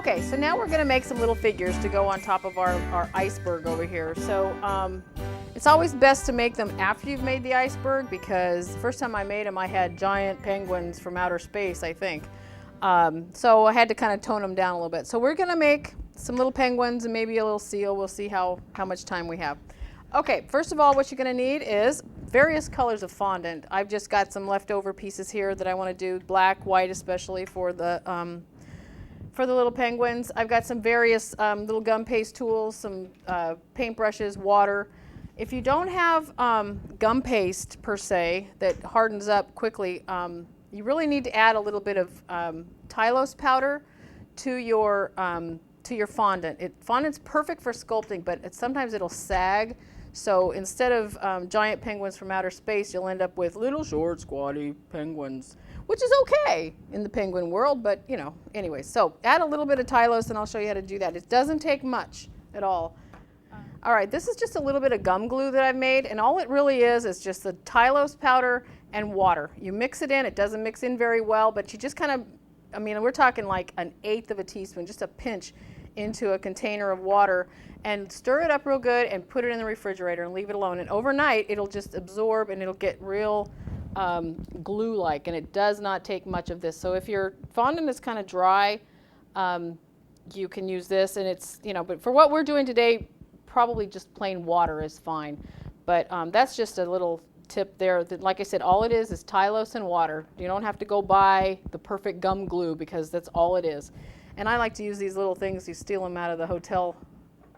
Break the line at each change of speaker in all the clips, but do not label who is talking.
Okay, so now we're going to make some little figures to go on top of our iceberg over here. So it's always best to make them after you've made the iceberg, because the first time I made them I had giant penguins from outer space, I think. So I had to kind of tone them down a little bit. So we're going to make some little penguins and maybe a little seal. We'll see how much time we have. Okay, first of all, what you're going to need is various colors of fondant. I've just got some leftover pieces here that I want to do, black, white especially for the little penguins. I've got some various little gum paste tools, some paintbrushes, water. If you don't have gum paste per se that hardens up quickly, you really need to add a little bit of tylose powder to your fondant. Fondant's perfect for sculpting, but sometimes it'll sag. So instead of giant penguins from outer space, you'll end up with little short, squatty penguins, which is okay in the penguin world, but you know, anyway. So add a little bit of tylose and I'll show you how to do that. It doesn't take much at all. All right, this is just a little bit of gum glue that I've made, and all it really is just the tylose powder and water. You mix it in. It doesn't mix in very well, but you just kind of, I mean, we're talking like 1/8 of a teaspoon, just a pinch into a container of water, and stir it up real good and put it in the refrigerator and leave it alone. And overnight, it'll just absorb and it'll get real glue-like, and it does not take much of this. So if your fondant is kind of dry, you can use this, and it's, you know, but for what we're doing today, probably just plain water is fine. But that's just a little tip there. That, like I said, all it is tylose and water. You don't have to go buy the perfect gum glue, because that's all it is. And I like to use these little things. You steal them out of the hotel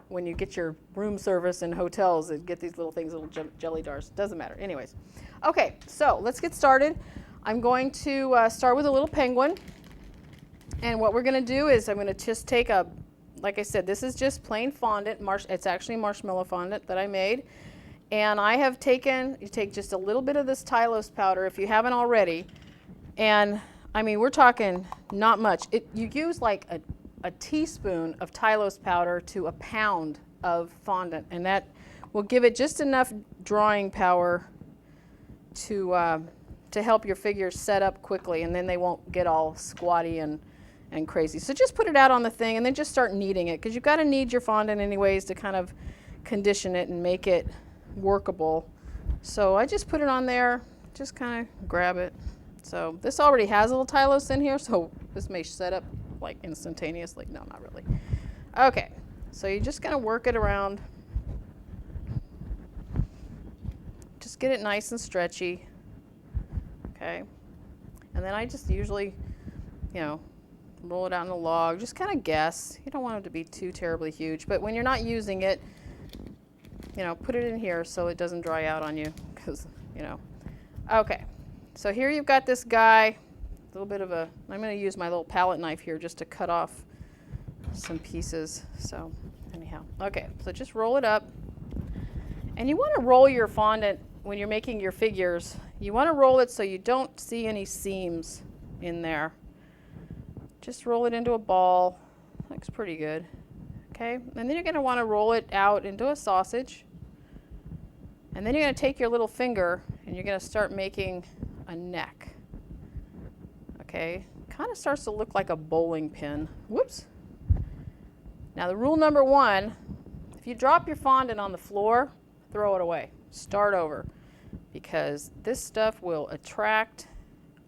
when you get your room service in hotels, and get these little things, little jelly jars. Doesn't matter. Anyways. Okay, so let's get started. I'm going to start with a little penguin. And what we're going to do is I'm going to just take a, like I said, this is just plain fondant. It's actually marshmallow fondant that I made. And I have taken, you take just a little bit of this tylose powder if you haven't already. And I mean, we're talking not much. You use like a teaspoon of tylose powder to a pound of fondant, and that will give it just enough drawing power to help your figures set up quickly, and then they won't get all squatty and crazy. So just put it out on the thing and then just start kneading it, because you've got to knead your fondant anyways to kind of condition it and make it workable. So I just put it on there, just kind of grab it. So this already has a little tylose in here, so this may set up like instantaneously. No, not really. Okay, so you're just going to work it around. Just get it nice and stretchy. Okay, and then I just usually, you know, roll it out in a log. Just kind of guess. You don't want it to be too terribly huge, but when you're not using it, you know, put it in here so it doesn't dry out on you, because, you know. Okay, so here you've got this guy, a little bit of a, I'm going to use my little palette knife here just to cut off some pieces. So anyhow, okay, so just roll it up. And you want to roll your fondant when you're making your figures. You want to roll it so you don't see any seams in there. Just roll it into a ball. Looks pretty good. Okay, and then you're going to want to roll it out into a sausage. And then you're going to take your little finger and you're going to start making a neck. Okay, kind of starts to look like a bowling pin. Whoops. Now the rule number 1, if you drop your fondant on the floor, throw it away. Start over, because this stuff will attract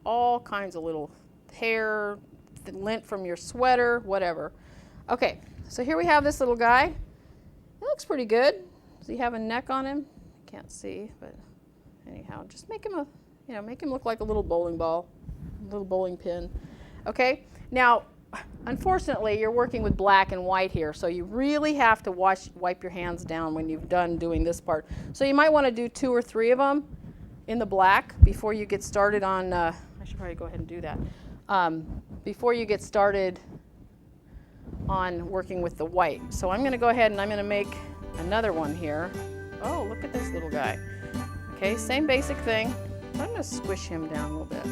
all kinds of little hair, lint from your sweater, whatever. Okay, so here we have this little guy. It looks pretty good. Does he have a neck on him? Can't see, but anyhow, just make him a, you know, make him look like a little bowling ball, a little bowling pin. Okay, now unfortunately you're working with black and white here, so you really have to wipe your hands down when you've done doing this part. So you might want to do 2 or 3 of them in the black before you get started on, I should probably go ahead and do that, before you get started on working with the white. So I'm going to go ahead and I'm going to make another one here. Oh, look at this little guy. Okay, same basic thing. I'm going to squish him down a little bit.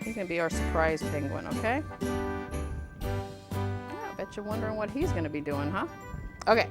He's going to be our surprise penguin, okay? Yeah, I bet you're wondering what he's going to be doing, huh? Okay,